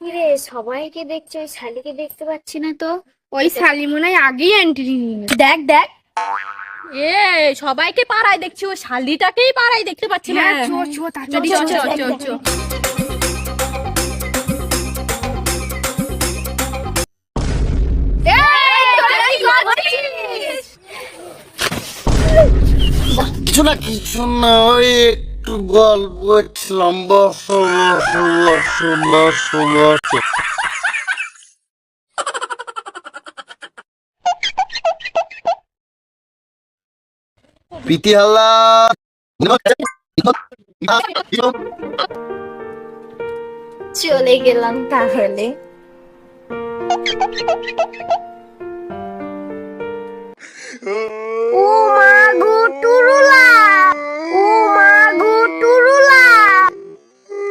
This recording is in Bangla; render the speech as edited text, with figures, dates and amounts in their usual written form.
কিরে, সবাইকে দেখছি, ওই শালিকে দেখতে পাচ্ছি না তো। ওই শালি মনে হয় আগেই এন্ট্রি নিয়ে দেখ দেখ। এ সবাইকে পাড়ায় দেখছি, ওই শালিটাকেই পাড়ায় দেখতে পাচ্ছি না। চো চো তাড়াতাড়ি চো চো, চো দেখ, চো দেখ। চো। কিছু না কিছু না, ওই একটু গল্প করছিলাম। বসো বসো বসো বসো বসো। প্রীতি হাল্লা চলে গেলাম তাহলে। ও মা গো, টুরুলা!